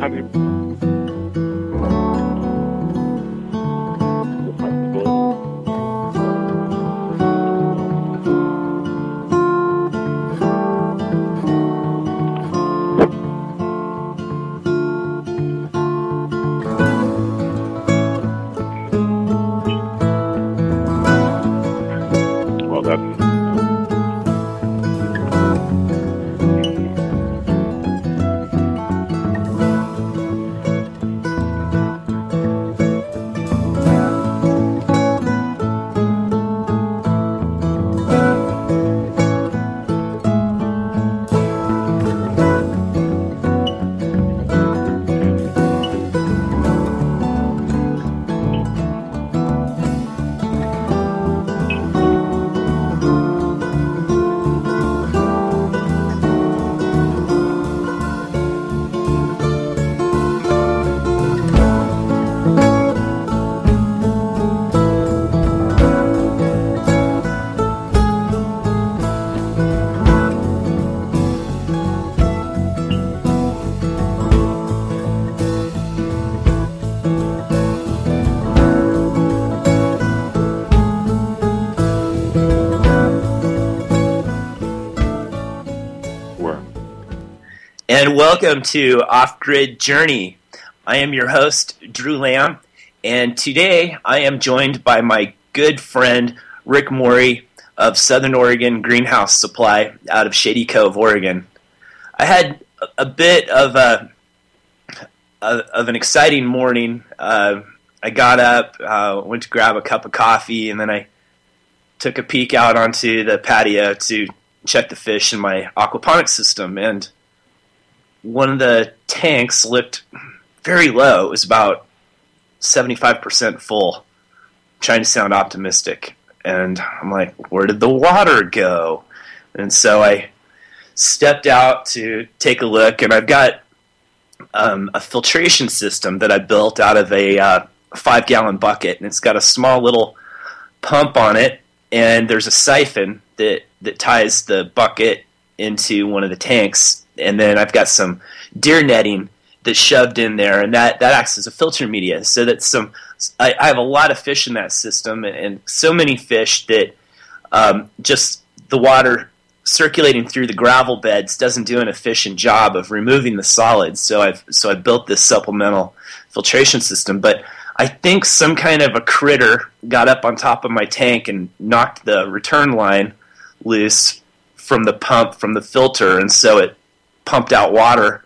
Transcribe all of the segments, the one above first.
How do you... Well, that's... And welcome to Off-Grid Journey. I am your host, Drew Lamb, and today I am joined by my good friend, Rick Morey of Southern Oregon Greenhouse Supply out of Shady Cove, Oregon. I had a bit of an exciting morning. I got up, went to grab a cup of coffee, and then I took a peek out onto the patio to check the fish in my aquaponics system, and one of the tanks looked very low. It was about 75% full. I'm trying to sound optimistic. And I'm like, where did the water go? And so I stepped out to take a look, and I've got a filtration system that I built out of a 5-gallon bucket, and it's got a small little pump on it, and there's a siphon that ties the bucket into one of the tanks. And then I've got some deer netting that's shoved in there, and that acts as a filter media. So that I have a lot of fish in that system, and so many fish that just the water circulating through the gravel beds doesn't do an efficient job of removing the solids. So I've built this supplemental filtration system. But I think some kind of a critter got up on top of my tank and knocked the return line loose from the pump, from the filter, and so it pumped out water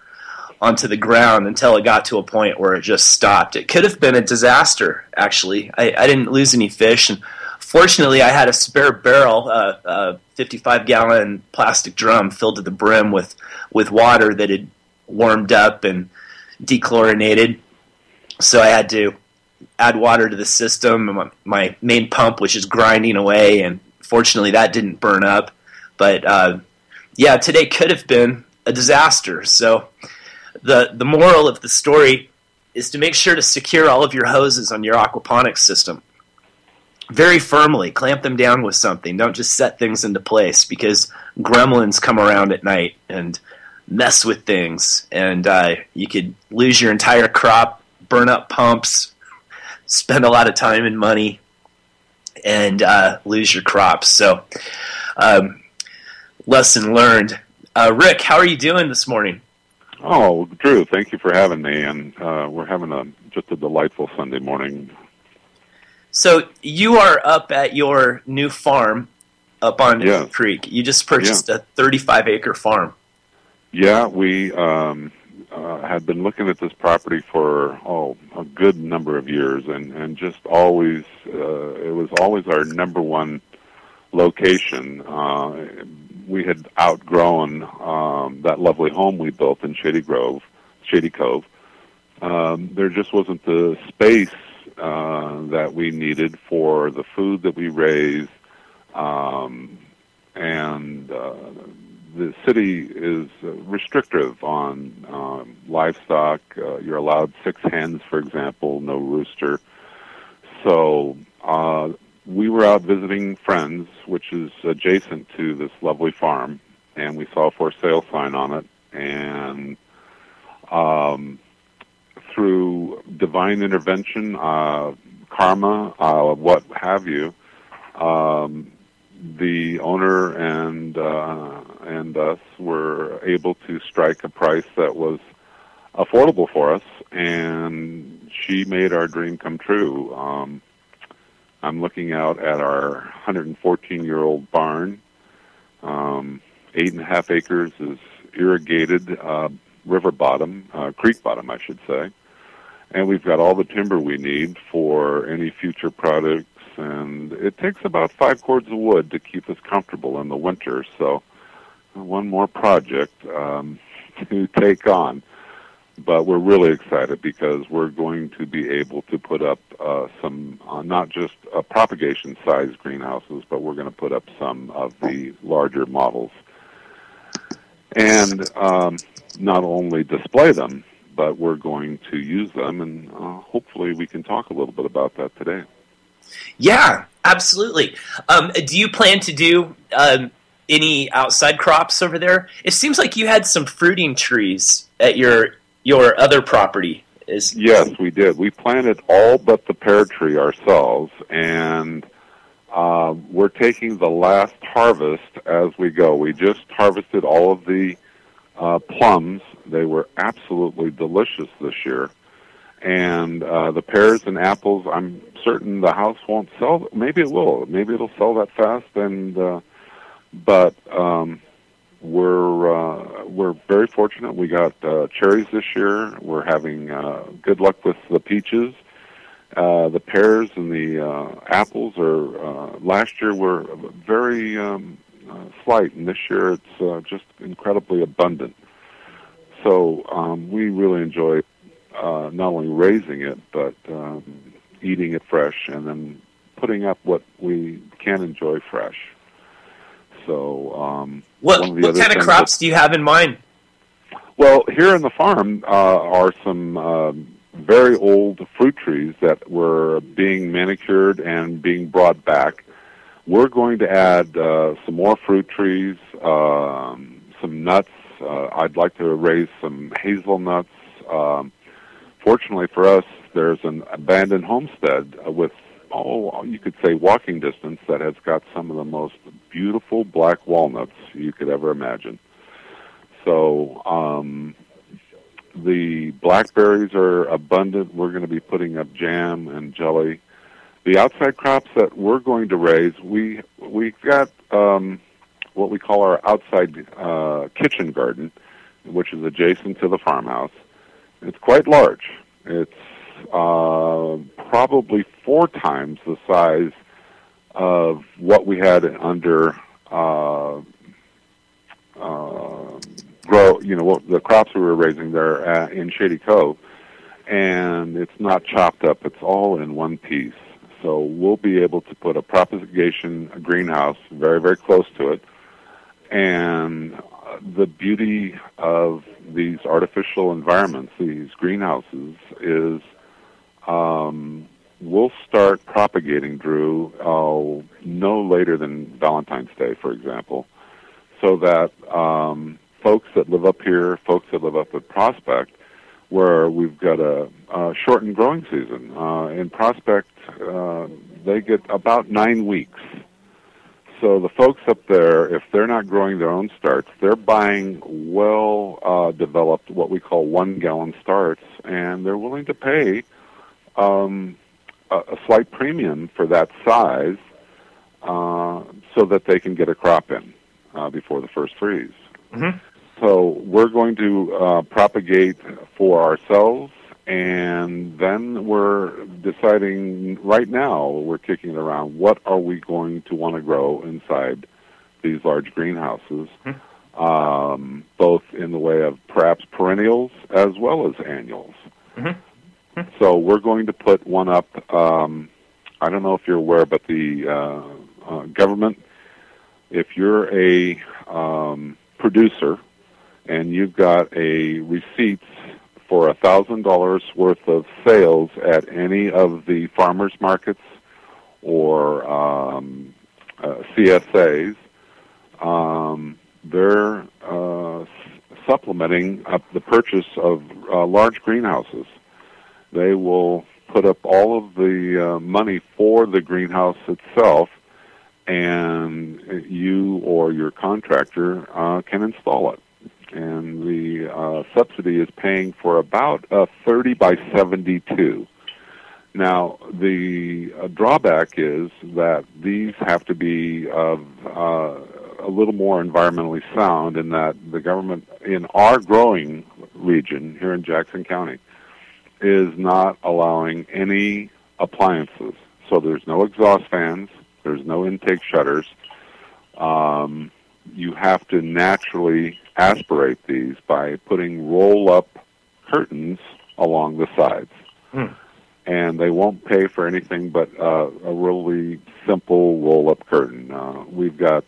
onto the ground until it got to a point where it just stopped. It could have been a disaster, actually. I didn't lose any fish, and fortunately I had a spare barrel, a 55-gallon plastic drum filled to the brim with water that had warmed up and dechlorinated. So I had to add water to the system. My main pump was just grinding away, and fortunately that didn't burn up. But yeah, today could have been a disaster. So the moral of the story is to make sure to secure all of your hoses on your aquaponics system very firmly. Clamp them down with something. Don't just set things into place, because gremlins come around at night and mess with things, and you could lose your entire crop, burn up pumps, spend a lot of time and money, and lose your crops. So lesson learned. Rick, how are you doing this morning? Oh, Drew, thank you for having me, and we're having just a delightful Sunday morning. So you are up at your new farm up on Yes. Creek. You just purchased a 35-acre farm. Yeah, we had been looking at this property for a good number of years, and just always it was always our number one location. We had outgrown that lovely home we built in Shady Cove. There just wasn't the space that we needed for the food that we raise, and the city is restrictive on livestock. You're allowed 6 hens, for example, no rooster. So we were out visiting friends, which is adjacent to this lovely farm, and we saw a for sale sign on it, and through divine intervention, karma, what have you, the owner and us were able to strike a price that was affordable for us, and she made our dream come true. I'm looking out at our 114-year-old barn. 8.5 acres is irrigated river bottom, creek bottom, I should say. And we've got all the timber we need for any future products. And it takes about 5 cords of wood to keep us comfortable in the winter. So one more project to take on. But we're really excited because we're going to be able to put up some, not just propagation-sized greenhouses, but we're going to put up some of the larger models. And not only display them, but we're going to use them, and hopefully we can talk a little bit about that today. Yeah, absolutely. Do you plan to do any outside crops over there? It seems like you had some fruiting trees at your other property. Yes, we did. We planted all but the pear tree ourselves, and we're taking the last harvest as we go. We just harvested all of the plums. They were absolutely delicious this year. And the pears and apples, I'm certain the house won't sell. Maybe it will. Maybe it'll sell that fast. But we're very fortunate. We got cherries this year. We're having good luck with the peaches. The pears and the apples are last year were very slight, and this year it's just incredibly abundant. So we really enjoy not only raising it, but eating it fresh and then putting up what we can enjoy fresh. So what kind of crops do you have in mind? Well, here in the farm are some very old fruit trees that were being manicured and being brought back. We're going to add some more fruit trees, some nuts. I'd like to raise some hazelnuts. Fortunately for us, there's an abandoned homestead with, you could say walking distance, that has got some of the most beautiful black walnuts you could ever imagine. So the blackberries are abundant. We're going to be putting up jam and jelly. The outside crops that we're going to raise, we've got what we call our outside kitchen garden, which is adjacent to the farmhouse. It's quite large. It's probably 4 times the size of what we had under the crops we were raising there in Shady Cove, and it's not chopped up. It's all in one piece. So we'll be able to put a propagation greenhouse very, very close to it. And the beauty of these artificial environments, these greenhouses, is we'll start propagating, Drew, no later than Valentine's Day, for example, so that folks that live up here, folks that live up at Prospect, where we've got a shortened growing season. In Prospect, they get about 9 weeks. So the folks up there, if they're not growing their own starts, they're buying well-developed, what we call 1-gallon starts, and they're willing to pay a slight premium for that size so that they can get a crop in before the first freeze. Mm-hmm. So we're going to propagate for ourselves, and then we're deciding right now, we're kicking it around, what are we going to want to grow inside these large greenhouses, both in the way of perhaps perennials as well as annuals. Mm-hmm. So we're going to put one up, I don't know if you're aware, but the government, if you're a producer and you've got a receipts for $1,000 worth of sales at any of the farmers markets or CSAs, they're supplementing up the purchase of large greenhouses. They will put up all of the money for the greenhouse itself, and you or your contractor can install it. And the subsidy is paying for about a 30 by 72. Now, the drawback is that these have to be a little more environmentally sound, in that the government in our growing region here in Jackson County is not allowing any appliances. So there's no exhaust fans, there's no intake shutters. You have to naturally aspirate these by putting roll-up curtains along the sides. And they won't pay for anything but a really simple roll-up curtain. We've got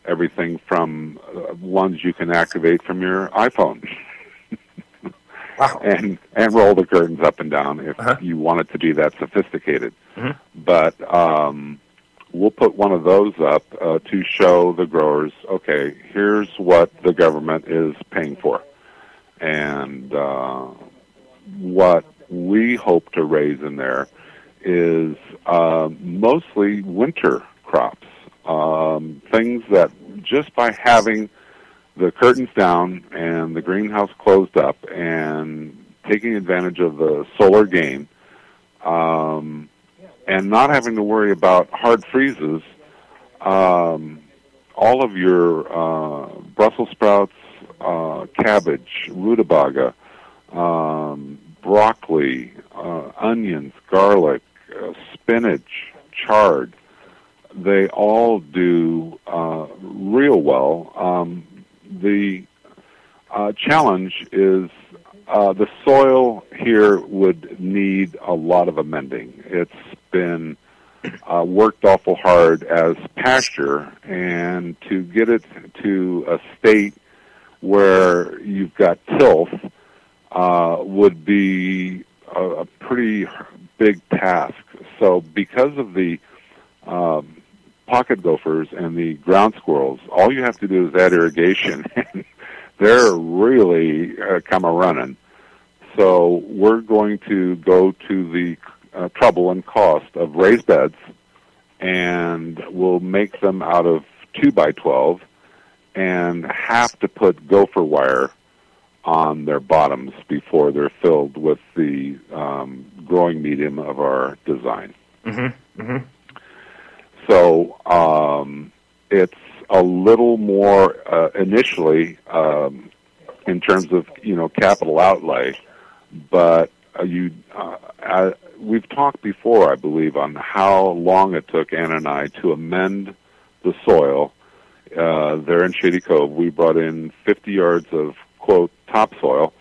everything from ones you can activate from your iPhone. Wow. And roll the curtains up and down if you want it to be that sophisticated. But we'll put one of those up to show the growers, okay, here's what the government is paying for. And what we hope to raise in there is mostly winter crops, things that just by having the curtains down and the greenhouse closed up and taking advantage of the solar gain, and not having to worry about hard freezes, all of your Brussels sprouts, cabbage, rutabaga, broccoli, onions, garlic, spinach, chard, they all do real well. The challenge is the soil here would need a lot of amending. It's been worked awful hard as pasture, and to get it to a state where you've got tilth would be a pretty big task. So because of the pocket gophers and the ground squirrels, all you have to do is add irrigation, and they're really come a-running. So we're going to go to the trouble and cost of raised beds, and we'll make them out of 2x12 and have to put gopher wire on their bottoms before they're filled with the growing medium of our design. So it's a little more initially in terms of capital outlay, but we've talked before, I believe, on how long it took Anna and I to amend the soil there in Shady Cove. We brought in 50 yards of, quote, topsoil.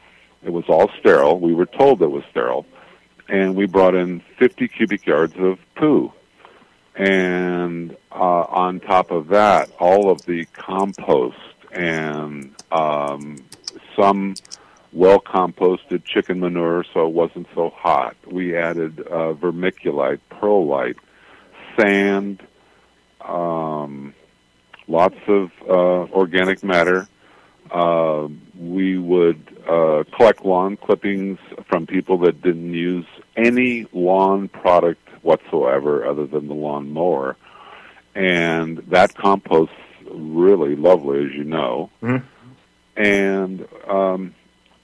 It was all sterile. We were told it was sterile. And we brought in 50 cubic yards of poo. And on top of that, all of the compost and some well-composted chicken manure so it wasn't so hot. We added vermiculite, perlite, sand, lots of organic matter. We would collect lawn clippings from people that didn't use any lawn product whatsoever other than the lawn mower. And that compost's really lovely, as you know. And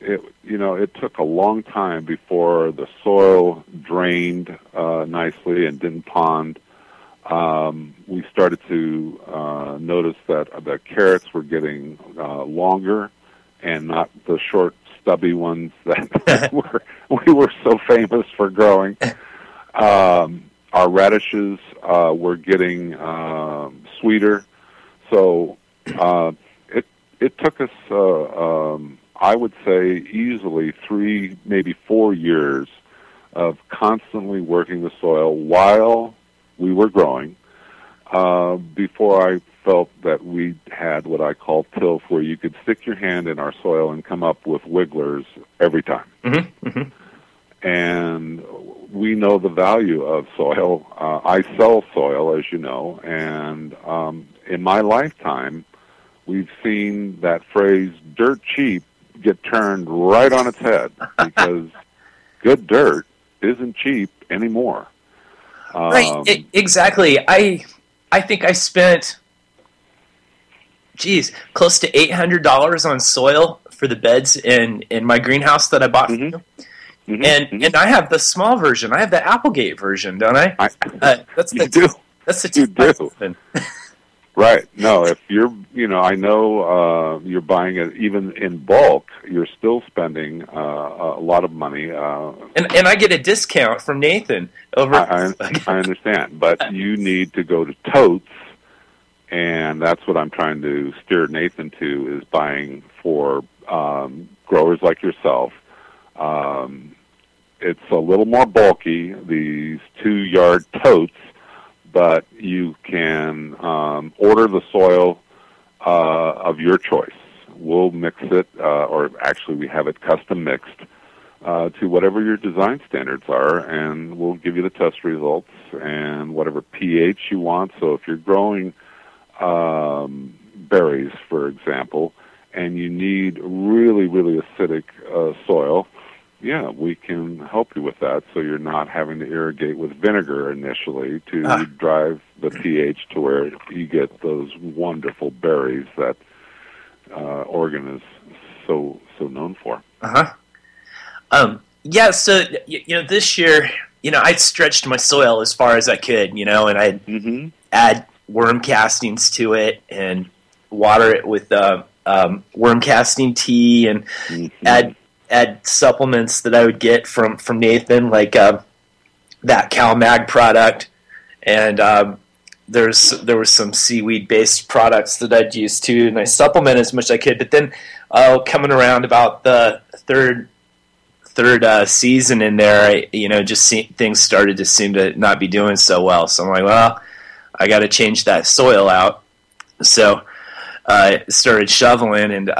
it took a long time before the soil drained nicely and didn't pond. We started to notice that the carrots were getting longer and not the short, stubby ones that we were so famous for growing. Our radishes were getting sweeter. So it took us, I would say, easily 3, maybe 4 years of constantly working the soil while we were growing before I felt that we had what I call tilth, where you could stick your hand in our soil and come up with wigglers every time. And we know the value of soil. I sell soil, as you know, and in my lifetime, we've seen that phrase, dirt cheap, get turned right on its head, because good dirt isn't cheap anymore. Right, exactly. I think I spent, close to $800 on soil for the beds in my greenhouse that I bought from you. And I have the small version. I have the Applegate version, don't I? You do. That's the you do. Right. No, if you're, I know you're buying it even in bulk. You're still spending a lot of money. And I get a discount from Nathan over. I understand, but you need to go to Totes, and that's what I'm trying to steer Nathan to, is buying for growers like yourself. It's a little more bulky, these 2-yard totes, but you can order the soil of your choice. We'll mix it, or actually we have it custom mixed to whatever your design standards are, and we'll give you the test results and whatever pH you want. So if you're growing berries, for example, and you need really, really acidic soil, yeah, we can help you with that, so you're not having to irrigate with vinegar initially to drive the pH to where you get those wonderful berries that Oregon is so known for. Yeah, so this year, I stretched my soil as far as I could, and I'd add worm castings to it and water it with worm casting tea, and add supplements that I would get from Nathan, like that CalMag product, and there was some seaweed based products that I'd use too, and I supplement as much as I could. But then coming around about the third season in there, things started to seem to not be doing so well. So I'm like, well, I got to change that soil out. So I started shoveling, and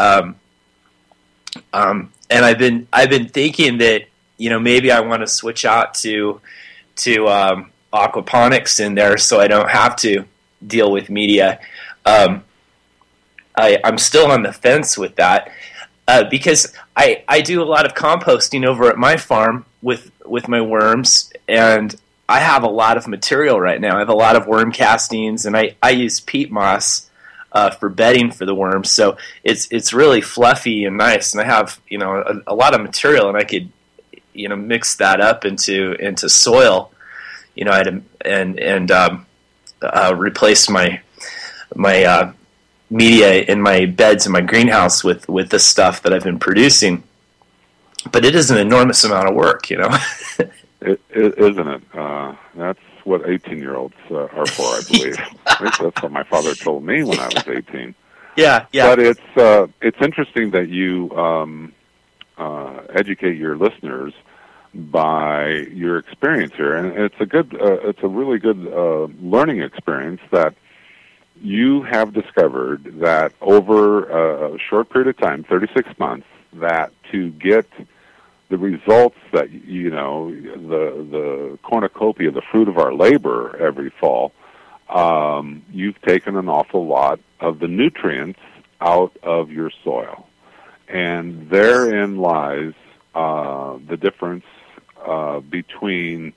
I've been thinking that maybe I want to switch out to aquaponics in there, so I don't have to deal with media. I'm still on the fence with that because I do a lot of composting over at my farm with my worms, and I have a lot of material right now. I have a lot of worm castings, and I use peat moss for bedding for the worms, so it's really fluffy and nice, and I have a lot of material, and I could mix that up into soil, and replace my media in my beds in my greenhouse with the stuff that I've been producing. But it is an enormous amount of work, It isn't it? That's what 18-year-olds are for, I believe. At least that's what my father told me when I was 18. Yeah. But it's interesting that you educate your listeners by your experience here, and it's a really good learning experience that you have discovered that over a short period of time, 36 months, that to get the results that, the cornucopia, the fruit of our labor every fall, you've taken an awful lot of the nutrients out of your soil. And therein lies the difference between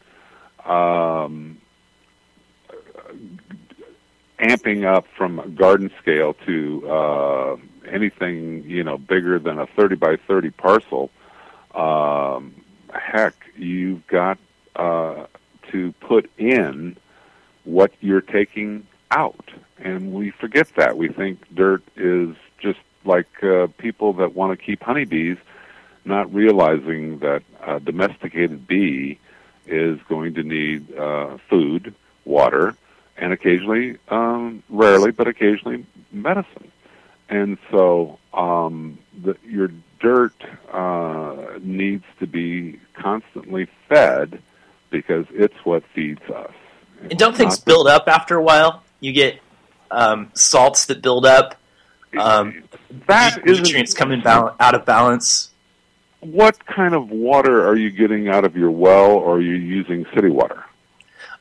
amping up from a garden scale to anything, bigger than a 30 by 30 parcel. Heck, you've got to put in what you're taking out. And we forget that. We think dirt is just like people that want to keep honeybees, not realizing that a domesticated bee is going to need food, water, and occasionally, rarely, but occasionally, medicine. And so your dirt needs to be constantly fed because it's what feeds us. And don't things build up after a while? You get salts that build up. Nutrients come out of balance. What kind of water are you getting out of your well, or are you using city water?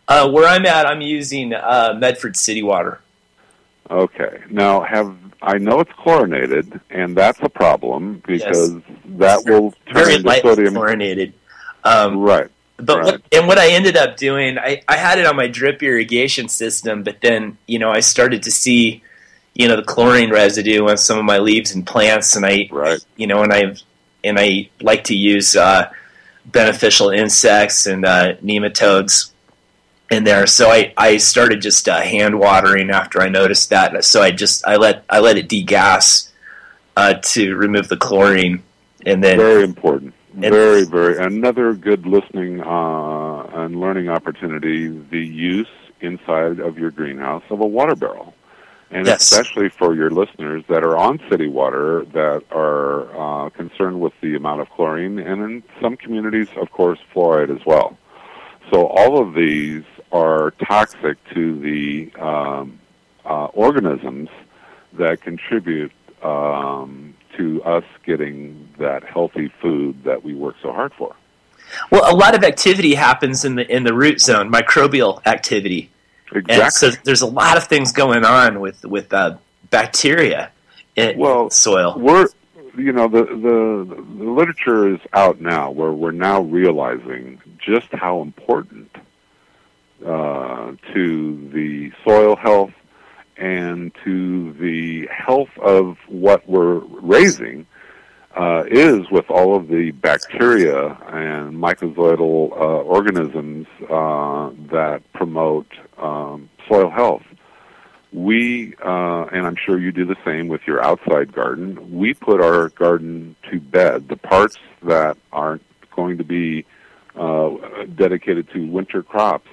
Where I'm at, I'm using Medford city water. Okay. Now, I know it's chlorinated, and that's a problem because that will turn very into lightly sodium. Chlorinated. Right. But what I ended up doing, I had it on my drip irrigation system, but then I started to see the chlorine residue on some of my leaves and plants, and I like to use beneficial insects and nematodes in there. So I started just hand watering after I noticed that. So I let it degas to remove the chlorine, and then very important. Very, very. Another good listening and learning opportunity, the use inside of your greenhouse of a water barrel. And especially for your listeners that are on city water that are concerned with the amount of chlorine, and in some communities, of course, fluoride as well. So all of these are toxic to the organisms that contribute to us getting that healthy food that we work so hard for. Well, a lot of activity happens in the root zone, microbial activity. Exactly. And so there's a lot of things going on with bacteria in soil. The literature is out now where we're now realizing just how important to the soil health and to the health of what we're raising is with all of the bacteria and mycorrhizal organisms that promote soil health. We, and I'm sure you do the same with your outside garden, we put our garden to bed. The parts that aren't going to be dedicated to winter crops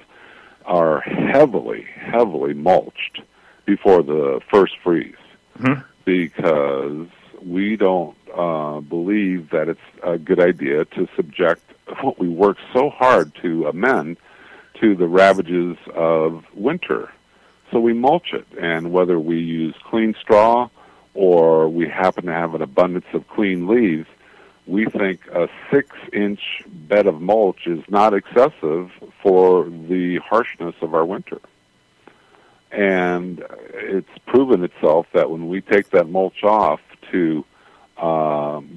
are heavily, heavily mulched before the first freeze, because we don't believe that it's a good idea to subject what we work so hard to amend to the ravages of winter. So we mulch it, and whether we use clean straw or we happen to have an abundance of clean leaves, we think a 6-inch bed of mulch is not excessive for the harshness of our winter. And it's proven itself that when we take that mulch off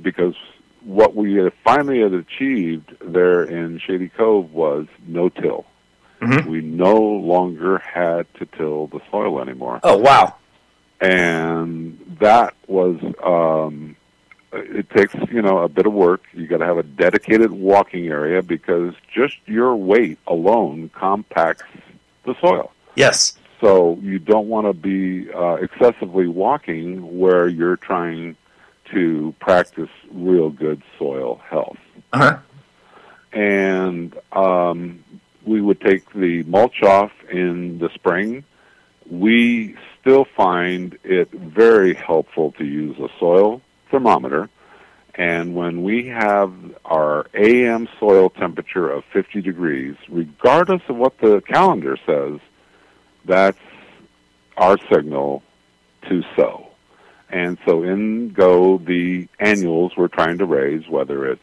because what we finally had achieved there in Shady Cove was no-till. We no longer had to till the soil anymore. Oh, wow. And that was, it takes, a bit of work. You got to have a dedicated walking area because just your weight alone compacts the soil. Yes. So you don't want to be excessively walking where you're trying to practice real good soil health. And we would take the mulch off in the spring. We still find it very helpful to use a soil thermometer. And when we have our AM soil temperature of 50 degrees, regardless of what the calendar says, that's our signal to sow. And so in go the annuals we're trying to raise, whether it's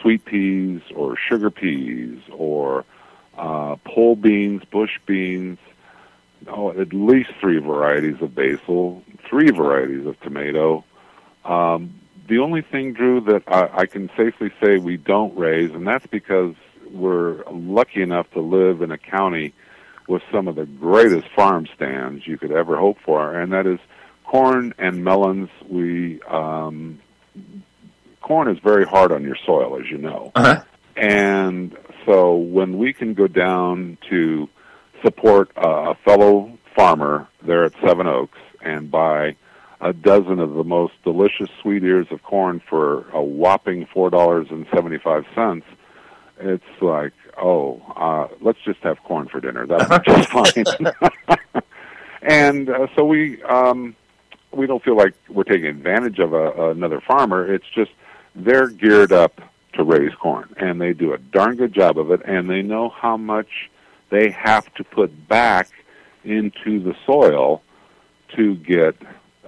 sweet peas or sugar peas or pole beans, bush beans, at least 3 varieties of basil, 3 varieties of tomato. The only thing, Drew, that I can safely say we don't raise, and that's because we're lucky enough to live in a county with some of the greatest farm stands you could ever hope for, and that is corn and melons. Corn is very hard on your soil, as you know. And so when we can go down to support a fellow farmer there at Seven Oaks and buy a dozen of the most delicious sweet ears of corn for a whopping $4.75, it's like, let's just have corn for dinner. That'll be just fine. And so we don't feel like we're taking advantage of another farmer. It's just they're geared up to raise corn, and they do a darn good job of it, and they know how much they have to put back into the soil to get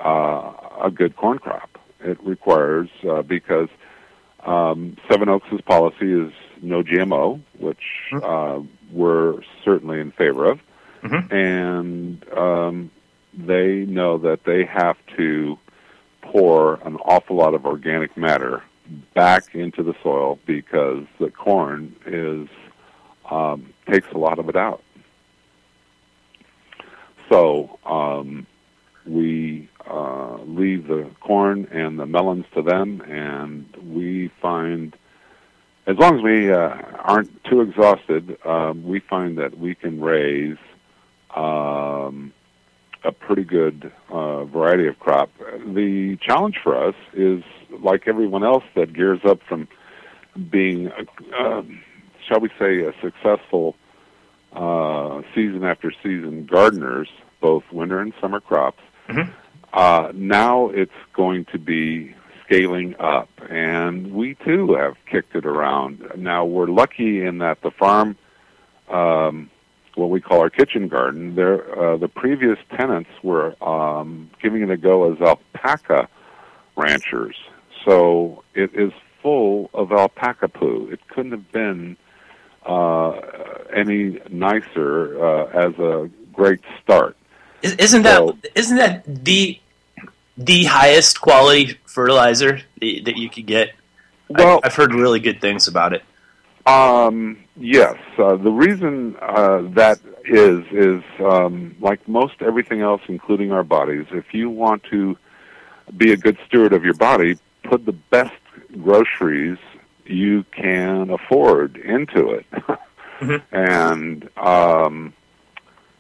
a good corn crop. It requires, because Seven Oaks' policy is no GMO, which we're certainly in favor of, and they know that they have to pour an awful lot of organic matter back into the soil because the corn takes a lot of it out. So we leave the corn and the melons to them, and we find, as long as we aren't too exhausted, we find that we can raise a pretty good variety of crop. The challenge for us is, like everyone else that gears up from being, shall we say, a successful season after season gardeners, both winter and summer crops, now it's going to be scaling up, and we too have kicked it around. Now we're lucky in that the farm, what we call our kitchen garden, the previous tenants were giving it a go as alpaca ranchers. So it is full of alpaca poo. It couldn't have been any nicer as a great start. Isn't that the highest quality fertilizer that you could get? Well, I've heard really good things about it. Yes. The reason that is like most everything else, including our bodies, if you want to be a good steward of your body, put the best groceries you can afford into it. And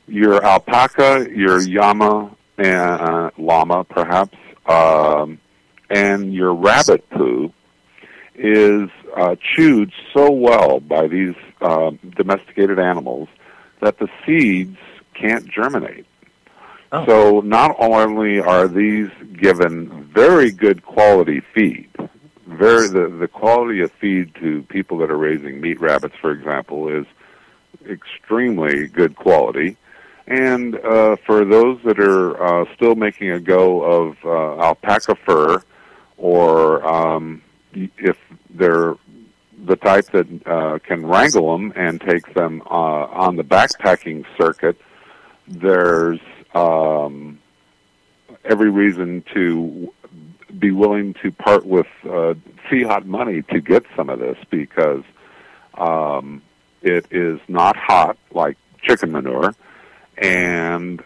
your alpaca, your llama, perhaps, and your rabbit poo is chewed so well by these domesticated animals that the seeds can't germinate. Oh. So not only are these given very good quality feed, the quality of feed to people that are raising meat rabbits, for example, is extremely good quality. And for those that are still making a go of alpaca fur, or if they're the type that can wrangle them and take them on the backpacking circuit, there's every reason to be willing to part with fiat money to get some of this, because it is not hot like chicken manure. And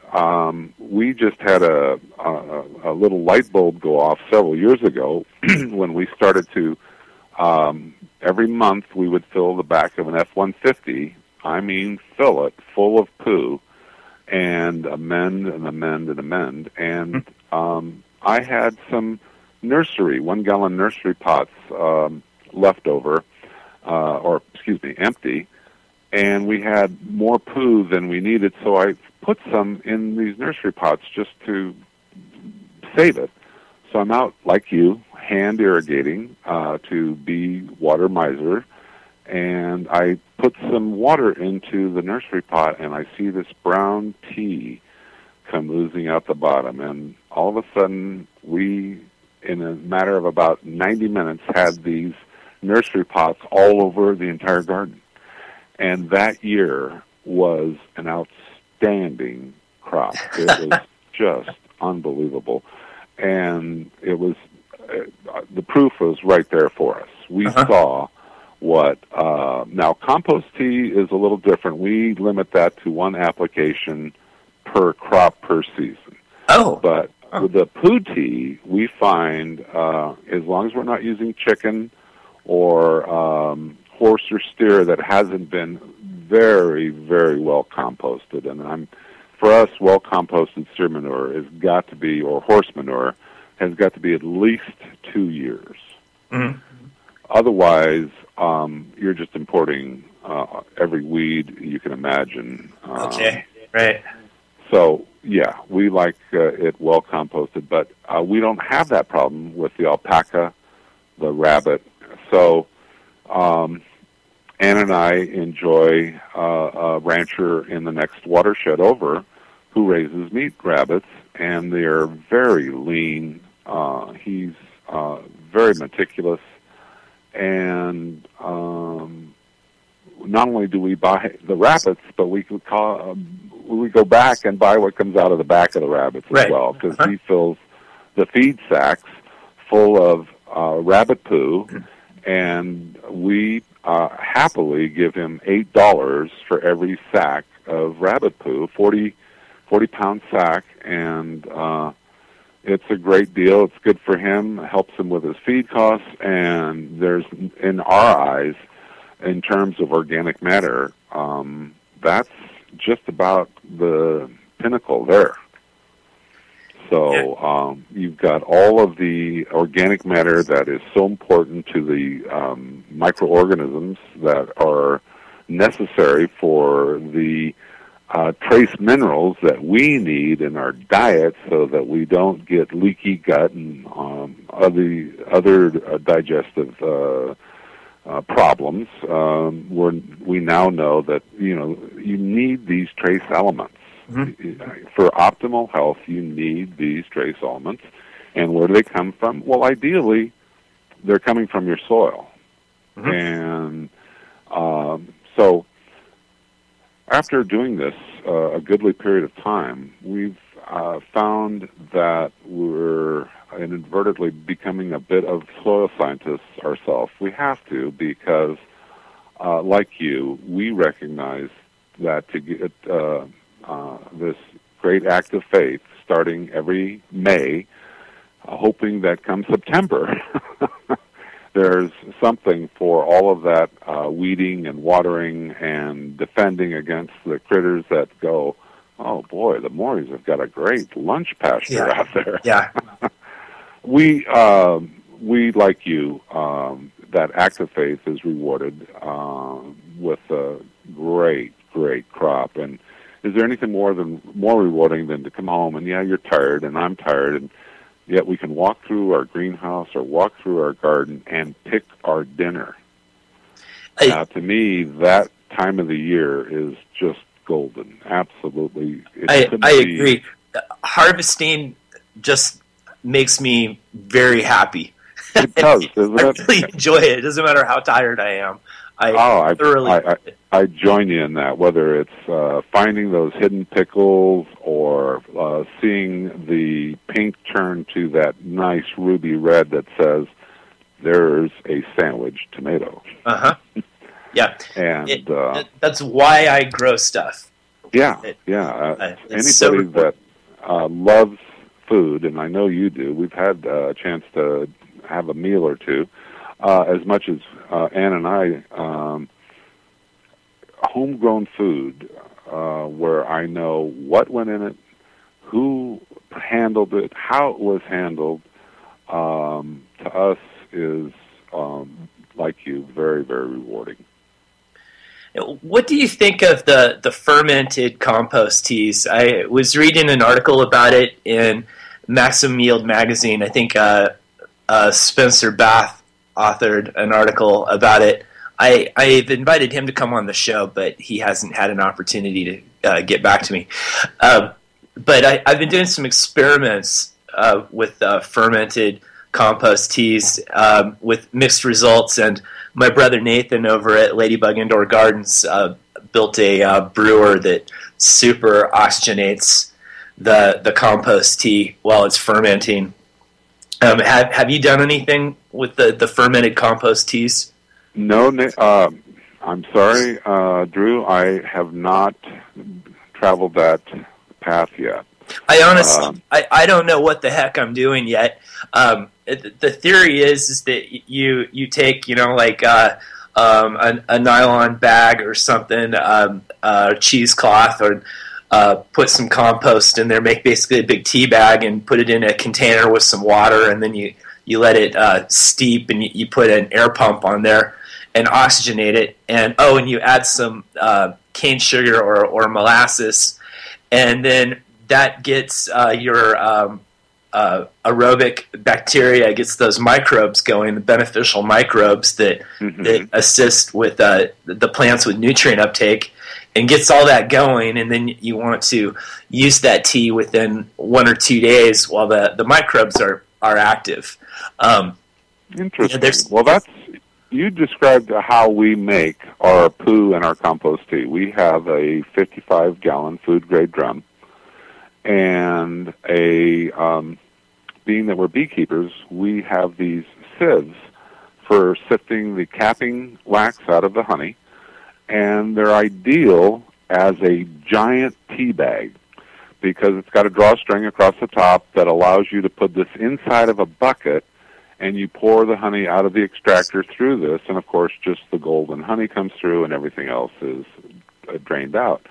we just had a little light bulb go off several years ago when we started to, every month we would fill the back of an F-150, I mean fill it, full of poo, and amend and amend and amend. And I had some nursery, 1 gallon nursery pots left over, empty. And we had more poo than we needed, so I put some in these nursery pots just to save it. So I'm out, like you, hand irrigating to be water miser, and I put some water into the nursery pot, and I see this brown tea come oozing out the bottom. And all of a sudden, we, in a matter of about 90 minutes, had these nursery pots all over the entire garden. And that year was an outstanding crop. It was just unbelievable. And it was, the proof was right there for us. We saw what, now compost tea is a little different. We limit that to 1 application per crop per season. But with the poo tea, we find, as long as we're not using chicken or horse or steer that hasn't been very, very well composted. And for us, well composted steer manure has got to be, or horse manure, has got to be at least 2 years. Otherwise, you're just importing every weed you can imagine. Right. So, yeah, we like it well composted, but we don't have that problem with the alpaca, the rabbit. So, Ann and I enjoy a rancher in the next watershed over who raises meat rabbits, and they're very lean. He's very meticulous, and not only do we buy the rabbits, but we go back and buy what comes out of the back of the rabbits as well, because he fills the feed sacks full of rabbit poo, and we happily give him $8 for every sack of rabbit poo, 40-pound sack, and it's a great deal. It's good for him, helps him with his feed costs, and there's, in our eyes, in terms of organic matter, that's just about the pinnacle there. So you've got all of the organic matter that is so important to the microorganisms that are necessary for the trace minerals that we need in our diet so that we don't get leaky gut and other digestive problems. We now know that you need these trace elements. Mm-hmm. For optimal health, you need these trace elements. And where do they come from? Well, ideally, they're coming from your soil. Mm-hmm. And so after doing this a goodly period of time, we've found that we're inadvertently becoming a bit of soil scientists ourselves. We have to, because like you, we recognize that to get this great act of faith starting every May, hoping that come September, there's something for all of that weeding and watering and defending against the critters that go, oh boy, the Morries have got a great lunch pasture out there. Yeah. We like you, that act of faith is rewarded with a great crop. And is there anything more rewarding than to come home and you're tired and I'm tired, and yet we can walk through our greenhouse or walk through our garden and pick our dinner? Now, to me, that time of the year is just golden. Absolutely. I agree. Harvesting just makes me very happy. It does, doesn't it? I really enjoy it. It doesn't matter how tired I am. I join you in that, whether it's finding those hidden pickles or seeing the pink turn to that nice ruby red that says, there's a sandwich tomato. Uh-huh. Yeah. And that's why I grow stuff. Yeah. Anybody so that loves food, and I know you do, we've had a chance to have a meal or two, as much as Ann and I, homegrown food, where I know what went in it, who handled it, how it was handled, to us is, like you, very, very rewarding. What do you think of the fermented compost teas? I was reading an article about it in Maximum Yield magazine. I think Spencer Bath authored an article about it. I've invited him to come on the show, but he hasn't had an opportunity to get back to me. But I've been doing some experiments with fermented compost teas with mixed results, and my brother Nathan over at Ladybug Indoor Gardens built a brewer that super oxygenates the compost tea while it's fermenting. Have you done anything with the fermented compost teas? No, I'm sorry, Drew. I have not traveled that path yet. I honestly, I don't know what the heck I'm doing yet. The theory is that you take a nylon bag or something, cheesecloth, or put some compost in there, make basically a big tea bag, and put it in a container with some water, and then you let it steep, and you put an air pump on there and oxygenate it, and you add some cane sugar or molasses, and then that gets your aerobic bacteria, gets those microbes going, the beneficial microbes that assist with the plants with nutrient uptake, and gets all that going, and then you want to use that tea within 1 or 2 days while the microbes are active. Interesting. You described how we make our poo and our compost tea. We have a 55-gallon food-grade drum and a being that we're beekeepers, we have these sieves for sifting the capping wax out of the honey, and they're ideal as a giant tea bag because it's got a drawstring across the top that allows you to put this inside of a bucket, and you pour the honey out of the extractor through this, and of course just the golden honey comes through and everything else is drained out.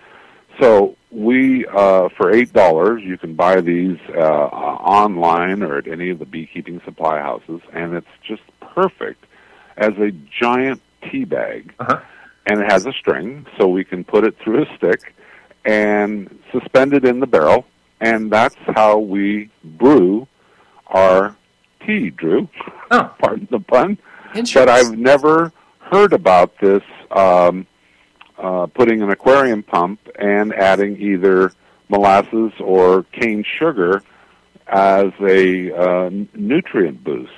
So we, for $8, you can buy these online or at any of the beekeeping supply houses, and it's just perfect as a giant tea bag. And it has a string, so we can put it through a stick and suspend it in the barrel, and that's how we brew our tea, Drew. Oh. Pardon the pun. Interesting. But I've never heard about this putting an aquarium pump and adding either molasses or cane sugar as a nutrient boost.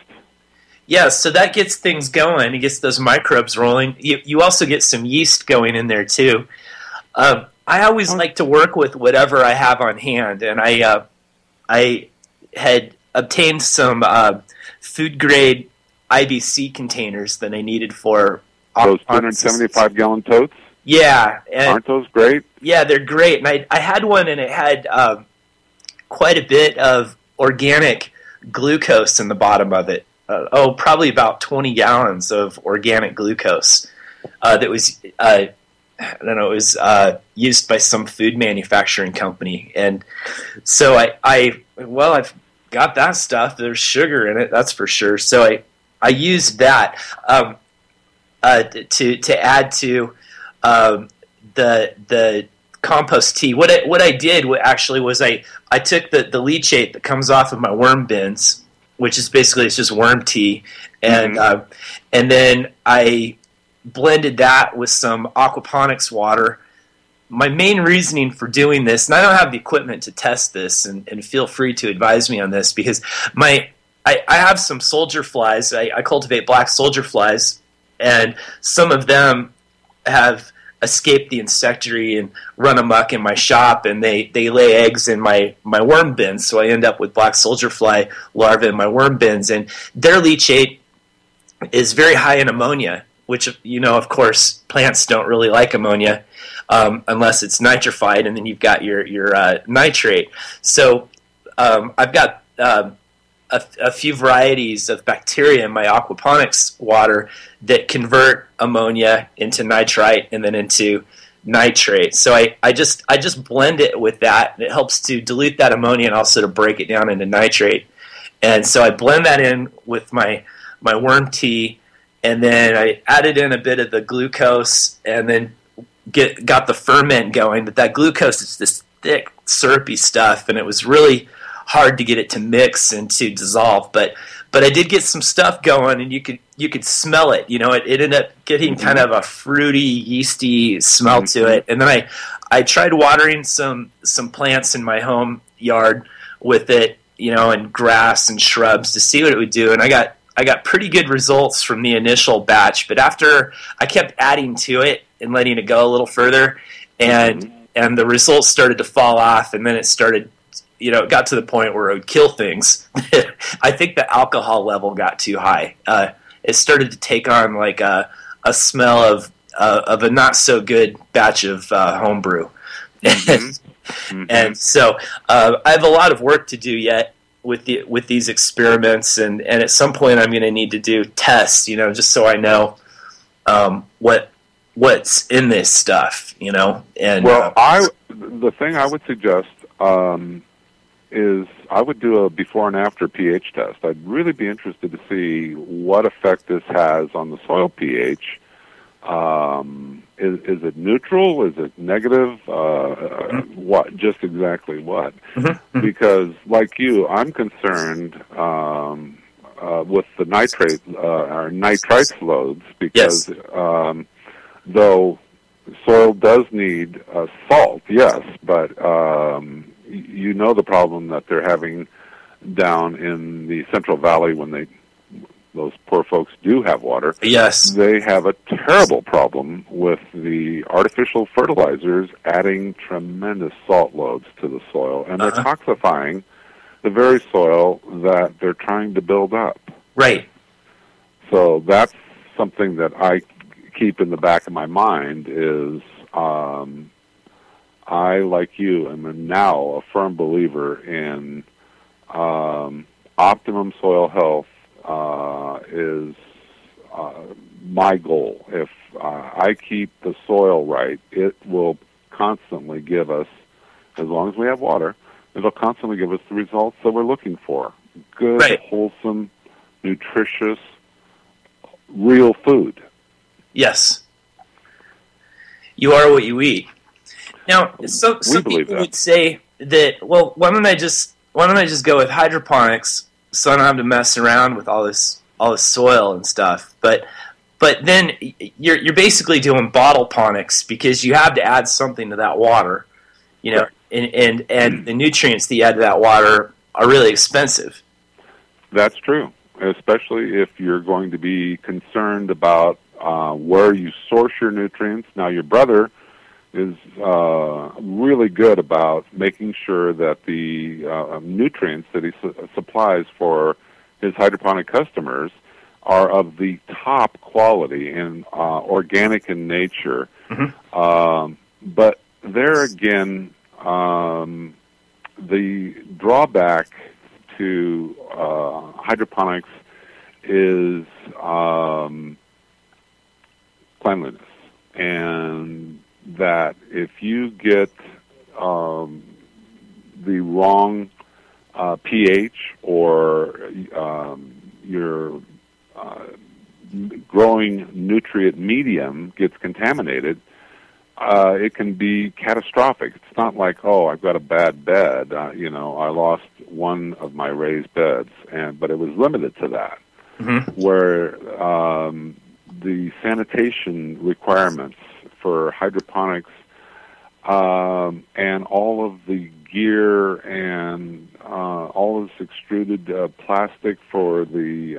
Yeah, so that gets things going. It gets those microbes rolling. You also get some yeast going in there, too. I always like to work with whatever I have on hand, and I had obtained some food-grade IBC containers that I needed for... Those 275-gallon totes? Yeah. Aren't those great? Yeah, they're great. And I had one, and it had quite a bit of organic glucose in the bottom of it. Probably about 20 gallons of organic glucose that was, I don't know, it was used by some food manufacturing company. And so I've got that stuff. There's sugar in it, that's for sure. So I used that to add to the compost tea. What I did actually was I took the leachate that comes off of my worm bins, which is basically it's just worm tea, and then I blended that with some aquaponics water. My main reasoning for doing this, and I don't have the equipment to test this, and feel free to advise me on this, because I have some soldier flies. I cultivate black soldier flies, and some of them have escape the insectary and run amok in my shop, and they lay eggs in my worm bins, so I end up with black soldier fly larvae in my worm bins, and their leachate is very high in ammonia, which, of course, plants don't really like ammonia unless it's nitrified, and then you've got your nitrate. So I've got a few varieties of bacteria in my aquaponics water that convert ammonia into nitrite and then into nitrate. So I just blend it with that. It helps to dilute that ammonia and also to break it down into nitrate. And so I blend that in with my worm tea, and then I added in a bit of the glucose, and then got the ferment going. But that glucose is this thick, syrupy stuff, and it was really hard to get it to mix and to dissolve, but I did get some stuff going, and you could smell it. It ended up getting kind of a fruity, yeasty smell to it. And then I tried watering some plants in my home yard with it, and grass and shrubs to see what it would do. And I got pretty good results from the initial batch, but after I kept adding to it and letting it go a little further, and the results started to fall off, and then it started. It got to the point where it would kill things. I think the alcohol level got too high. It started to take on like a smell of a not so good batch of homebrew, and so I have a lot of work to do yet with these experiments, and at some point I'm going to need to do tests, just so I know what's in this stuff, And the thing I would suggest. Is I would do a before and after pH test. I'd really be interested to see what effect this has on the soil pH. Is it neutral? Is it negative? What? Just exactly what? Because, like you, I'm concerned with the nitrate or nitrites loads, because though soil does need salt, yes, but the problem that they're having down in the Central Valley when those poor folks do have water. Yes. They have a terrible problem with the artificial fertilizers adding tremendous salt loads to the soil, and they're toxifying the very soil that they're trying to build up. Right. So that's something that I keep in the back of my mind is I, like you, am now a firm believer in optimum soil health is my goal. If I keep the soil right, it will constantly give us, as long as we have water, it'll constantly give us the results that we're looking for. Good, right. Wholesome, nutritious, real food. Yes. You are what you eat. Now, some people would say that, well, why don't I just go with hydroponics so I don't have to mess around with all this soil and stuff. But then you're basically doing bottle ponics because you have to add something to that water, you know, and the nutrients that you add to that water are really expensive. That's true, especially if you're going to be concerned about where you source your nutrients. Now, your brother is really good about making sure that the nutrients that he supplies for his hydroponic customers are of the top quality and organic in nature. Mm-hmm. But there again, the drawback to hydroponics is cleanliness, and that if you get the wrong pH or your growing nutrient medium gets contaminated, it can be catastrophic. It's not like, oh, I've got a bad bed. I lost one of my raised beds, but it was limited to that. Mm-hmm. Where the sanitation requirements for hydroponics and all of the gear and all of this extruded plastic for the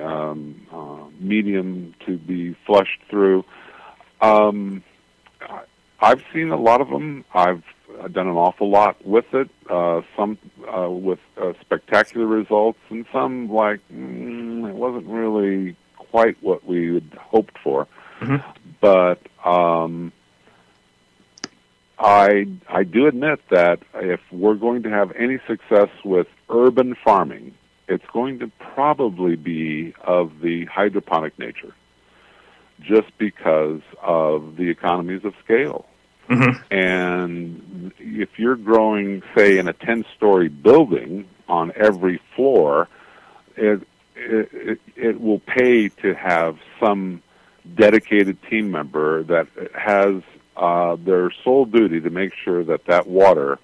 medium to be flushed through. I've seen a lot of them. I've done an awful lot with it, some with spectacular results, and some like it wasn't really quite what we had hoped for. Mm-hmm. But I do admit that if we're going to have any success with urban farming, it's going to probably be of the hydroponic nature, just because of the economies of scale. Mm-hmm. And if you're growing, say, in a 10-story building on every floor, it will pay to have some dedicated team member that has their sole duty to make sure that water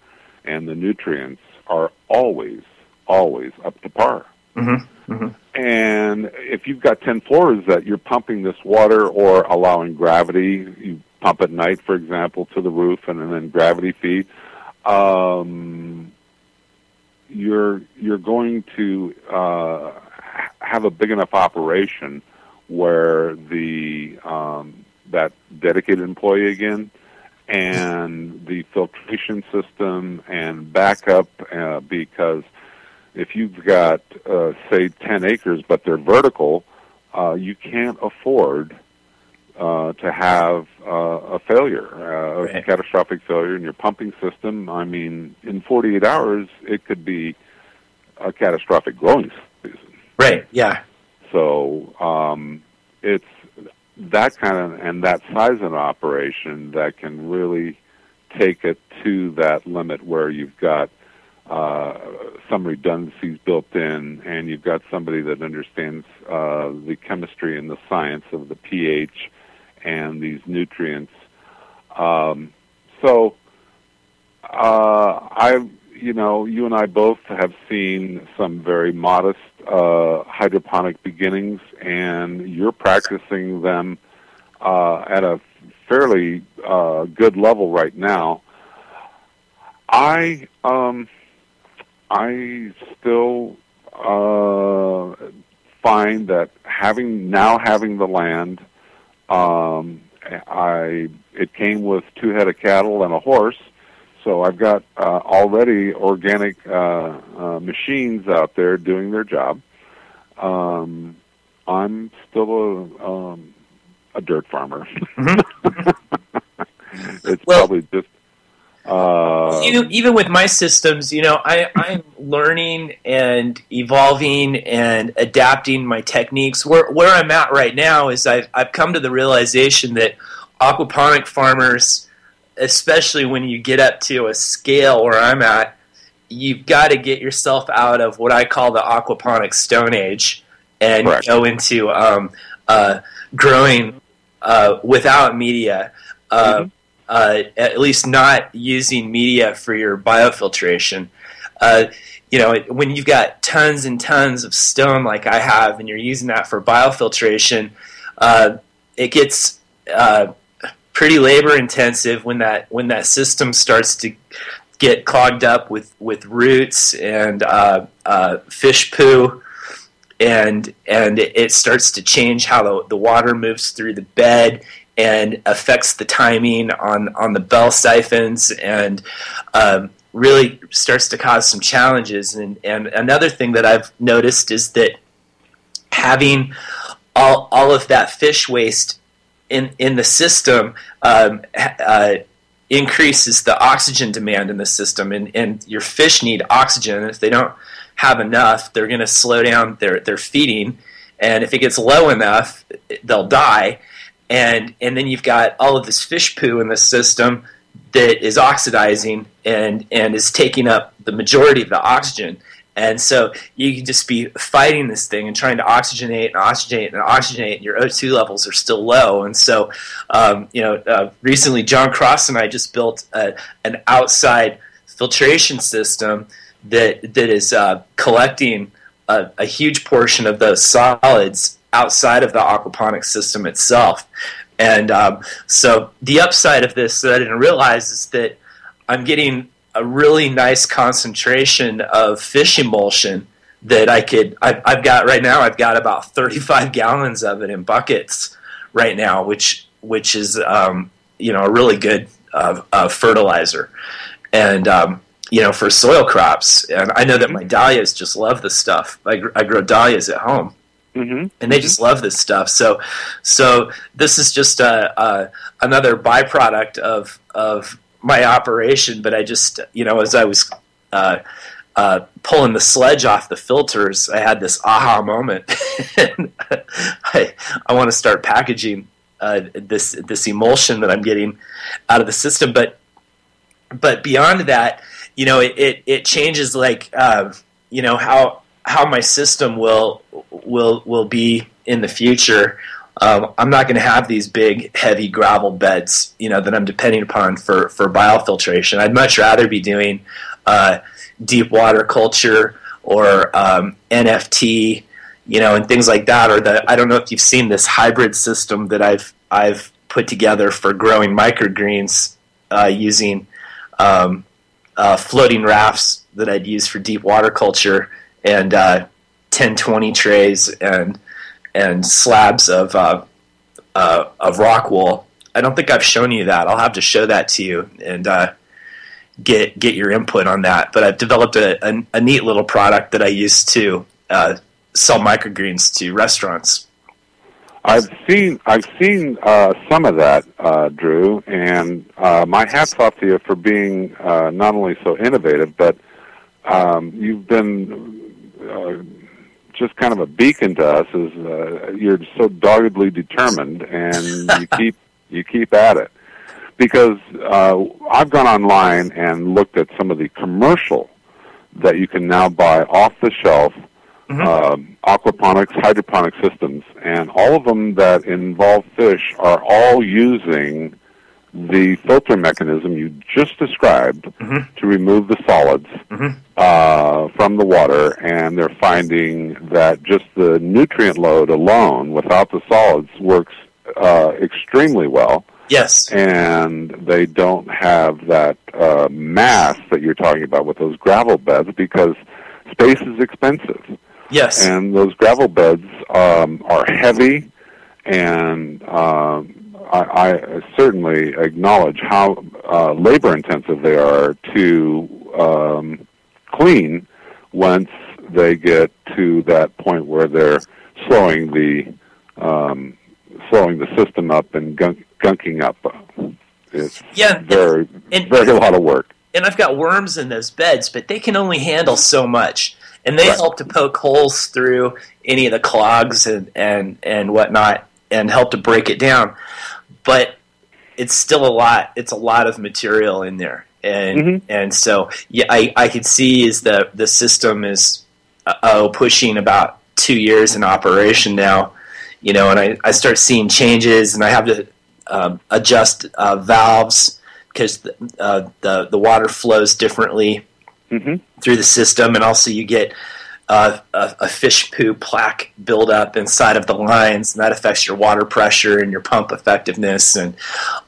and the nutrients are always up to par. Mm-hmm. Mm-hmm. And if you've got 10 floors that you're pumping this water or allowing gravity, you pump at night, for example, to the roof and then gravity feed, you're going to have a big enough operation where the that dedicated employee again and the filtration system and backup, because if you've got, say, 10 acres, but they're vertical, you can't afford to have a failure, right. A catastrophic failure in your pumping system. I mean, in 48 hours, it could be a catastrophic growing season. Right, yeah. So it's that kind of, and that size of an operation that can really take it to that limit where you've got some redundancies built in, and you've got somebody that understands the chemistry and the science of the pH and these nutrients. You and I both have seen some very modest hydroponic beginnings, and you're practicing them at a fairly good level right now. I still find that having the land, it came with 2 head of cattle and a horse, So I've got already organic machines out there doing their job. I'm still a dirt farmer. It's probably just... even with my systems, I'm learning and evolving and adapting my techniques. Where I'm at right now is I've come to the realization that aquaponic farmers, especially when you get up to a scale where I'm at, you've got to get yourself out of what I call the aquaponic stone age and Correct. go into growing without media. At least not using media for your biofiltration. When you've got tons and tons of stone like I have, and you're using that for biofiltration, it gets pretty labor intensive when that system starts to get clogged up with roots and fish poo, and it starts to change how the water moves through the bed and affects the timing on the bell siphons, and really starts to cause some challenges. And another thing that I've noticed is that having all of that fish waste in the system increases the oxygen demand in the system, and your fish need oxygen. If they don't have enough, they're going to slow down their feeding, and if it gets low enough, they'll die. And then you've got all of this fish poo in the system that is oxidizing and is taking up the majority of the oxygen. And so you can just be fighting this thing and trying to oxygenate, and your O2 levels are still low. And so, recently John Cross and I just built an outside filtration system that is collecting a huge portion of those solids outside of the aquaponics system itself. And so the upside of this that I didn't realize is that I'm getting a really nice concentration of fish emulsion that I've got about 35 gallons of it in buckets right now, which is a really good fertilizer. And for soil crops, and I know that my dahlias just love this stuff. I grow dahlias at home. Mm-hmm. And they just love this stuff. So this is just another byproduct of my operation. But I just, as I was pulling the sledge off the filters, I had this aha moment. I want to start packaging this emulsion that I'm getting out of the system. But beyond that, it changes how my system will be in the future. I'm not going to have these big, heavy gravel beds, that I'm depending upon for biofiltration. I'd much rather be doing deep water culture or NFT, and things like that. Or I don't know if you've seen this hybrid system that I've put together for growing microgreens using floating rafts that I'd use for deep water culture, and 10-20 trays and slabs of rock wool. I don't think I've shown you that. I'll have to show that to you and get your input on that. But I've developed a neat little product that I use to sell microgreens to restaurants. I've seen some of that, Drew, and my hat's off to you for being not only so innovative, but you've been just kind of a beacon to us. As you're so doggedly determined, and you keep at it. Because I've gone online and looked at some of the commercial that you can now buy off the shelf. Aquaponics, hydroponic systems, and all of them that involve fish are all using the filter mechanism you just described to remove the solids from the water, and they're finding that just the nutrient load alone, without the solids, works extremely well. Yes. And they don't have that mass that you're talking about with those gravel beds, because space is expensive. Yes. And those gravel beds are heavy, and I certainly acknowledge how labor-intensive they are to clean once they get to that point where they're slowing the system up and gunking up. It's very a lot of work. And I've got worms in those beds, but they can only handle so much. And they help to poke holes through any of the clogs and whatnot and help to break it down. But it's still a lot. It's a lot of material in there. And so I could see is the system is pushing about 2 years in operation now, and I start seeing changes, and I have to adjust valves because the water flows differently through the system, and also you get a fish poo plaque buildup inside of the lines, and that affects your water pressure and your pump effectiveness, and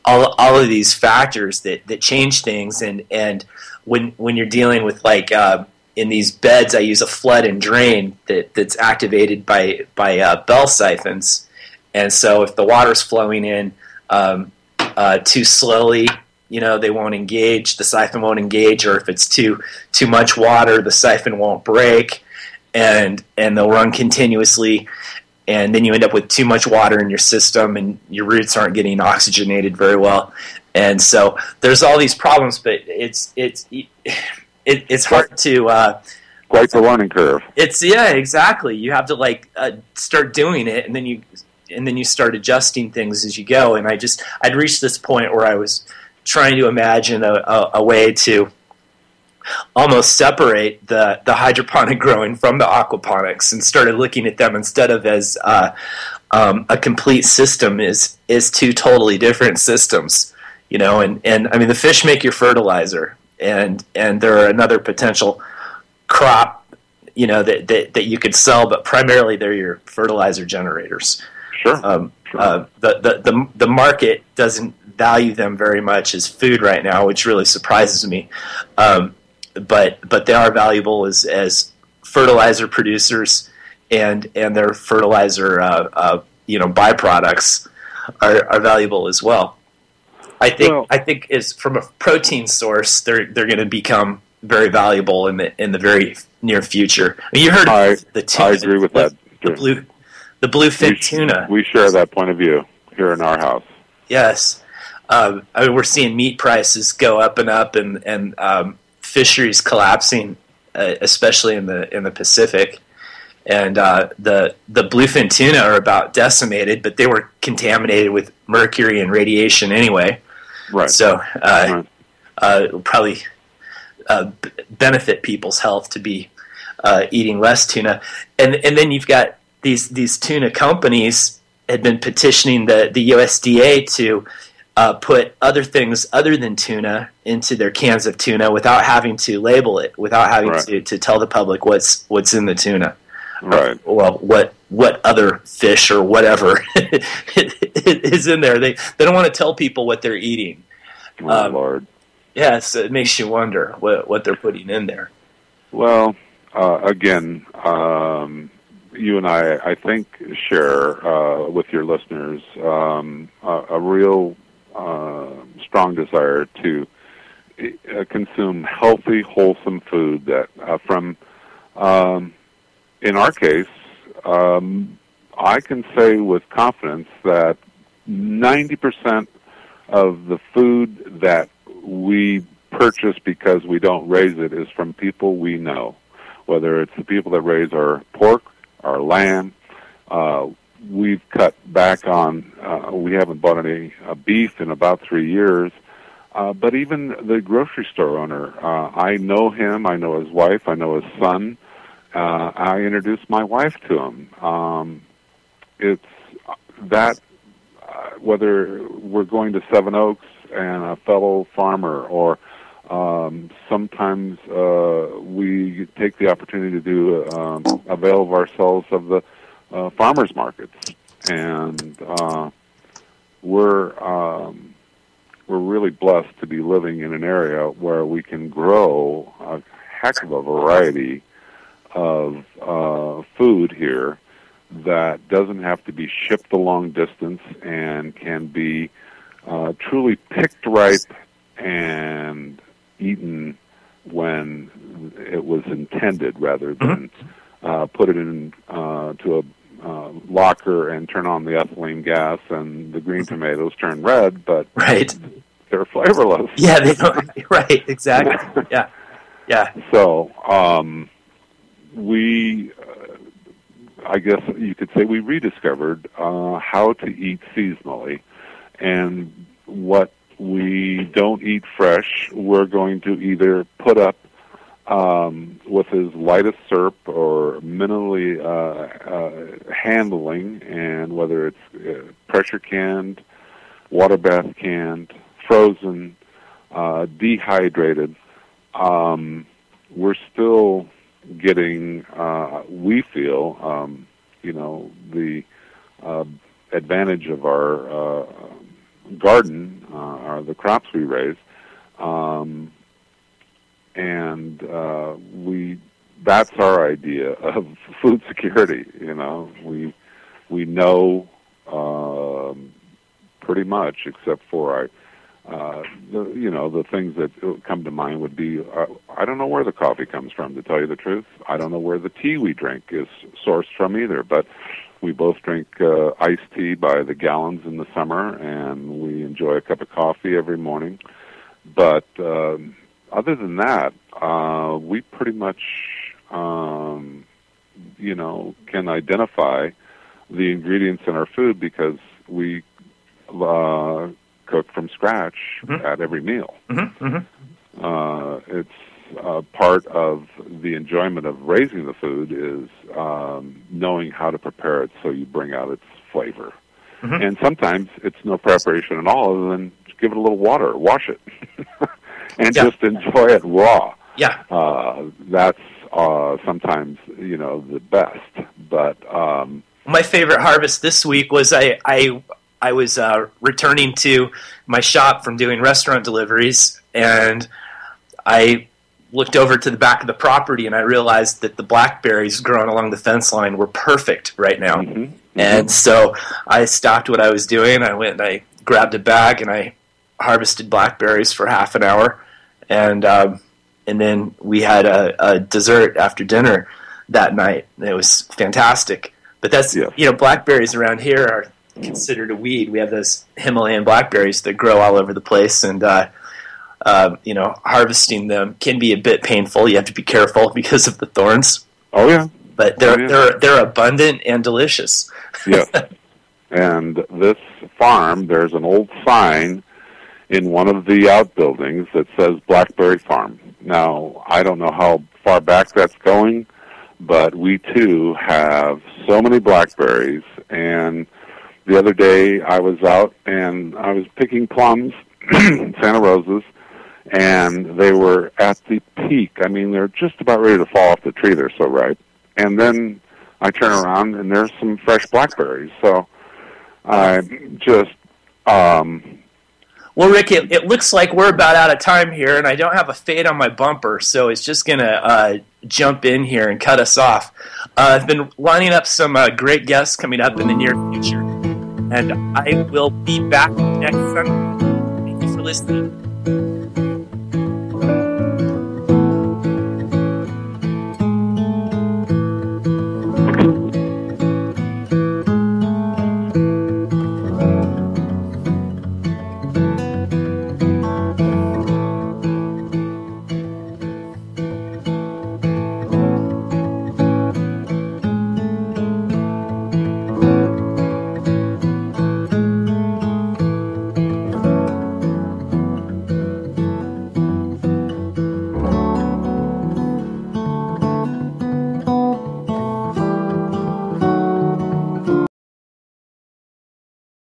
all of these factors that change things. And when you're dealing with in these beds, I use a flood and drain that's activated by bell siphons, and so if the water's flowing in too slowly, they won't engage, the siphon won't engage, or if it's too much water, the siphon won't break, and they'll run continuously, and then you end up with too much water in your system, and your roots aren't getting oxygenated very well, and so there's all these problems. But it's hard to quite the learning curve. Exactly. You have to start doing it, and then you start adjusting things as you go. And I'd reached this point where I was trying to imagine a way to almost separate the hydroponic growing from the aquaponics, and started looking at them instead of as a complete system is two totally different systems. And I mean, the fish make your fertilizer, and they're another potential crop, that you could sell, but primarily they're your fertilizer generators. Sure. The market doesn't value them very much as food right now, which really surprises me. But they are valuable as fertilizer producers, and their fertilizer byproducts are valuable as well. I think is from a protein source, they're going to become very valuable in the very near future. I mean, you heard the tuna. I agree with that. The bluefin tuna. We share that point of view here in our house. Yes, we're seeing meat prices go up and up, and fisheries collapsing, especially in the Pacific. And the bluefin tuna are about decimated, but they were contaminated with mercury and radiation anyway. Right. So it'll probably benefit people's health to be eating less tuna. And then you've got these tuna companies had been petitioning the USDA to put other things other than tuna into their cans of tuna without having to label it, without having to tell the public what's in the tuna. Right. Well, what other fish or whatever is in there? They don't want to tell people what they're eating. Oh, Lord. Yeah, so it makes you wonder what they're putting in there. Well, again, you and I think, share with your listeners a real strong desire to consume healthy, wholesome food that from in our case, I can say with confidence that 90% of the food that we purchase because we don't raise it is from people we know, whether it's the people that raise our pork, our lamb. We've cut back on, we haven't bought any beef in about 3 years. But even the grocery store owner, I know him, I know his wife, I know his son. I introduced my wife to him. It's that, whether we're going to Seven Oaks and a fellow farmer, or sometimes we take the opportunity to avail of ourselves of the farmers markets, and we're really blessed to be living in an area where we can grow a heck of a variety of food here that doesn't have to be shipped a long distance and can be truly picked ripe and eaten when it was intended, rather than put it in to a locker and turn on the ethylene gas and the green tomatoes turn red, but they're flavorless. Yeah, they don't. Right, exactly. Yeah. So we, I guess you could say, we rediscovered how to eat seasonally, and what we don't eat fresh, we're going to either put up with as light a syrup or minimally handling, and whether it's pressure canned, water bath canned, frozen, dehydrated, we're still getting, we feel, the advantage of our garden, or the crops we raise, and that's our idea of food security. We know pretty much, except for the things that come to mind would be, I don't know where the coffee comes from, to tell you the truth. I don't know where the tea we drink is sourced from either, but we both drink iced tea by the gallons in the summer, and we enjoy a cup of coffee every morning. But other than that, we pretty much, can identify the ingredients in our food because we cook from scratch at every meal. It's part of the enjoyment of raising the food is knowing how to prepare it so you bring out its flavor. And sometimes it's no preparation at all other than just give it a little water, wash it, and just enjoy it raw. That's sometimes, the best. But my favorite harvest this week was I was returning to my shop from doing restaurant deliveries, and I looked over to the back of the property, and I realized that the blackberries growing along the fence line were perfect right now. And so I stopped what I was doing. I went and I grabbed a bag, and I harvested blackberries for half an hour, and then we had a dessert after dinner that night. It was fantastic. But that's, blackberries around here are considered a weed. We have those Himalayan blackberries that grow all over the place, and harvesting them can be a bit painful. You have to be careful because of the thorns. Oh yeah, but they're abundant and delicious. Yeah, and this farm, there's an old sign in one of the outbuildings that says Blackberry Farm. Now, I don't know how far back that's going, but we too have so many blackberries. And the other day I was out and I was picking plums, Santa Rosas, and they were at the peak. I mean, they're just about ready to fall off the tree. They're so ripe. And then I turn around and there's some fresh blackberries. So I just... Well, Rick, it looks like we're about out of time here, and I don't have a fade on my bumper, so it's just going to jump in here and cut us off. I've been lining up some great guests coming up in the near future, and I will be back next Sunday. Thank you for listening.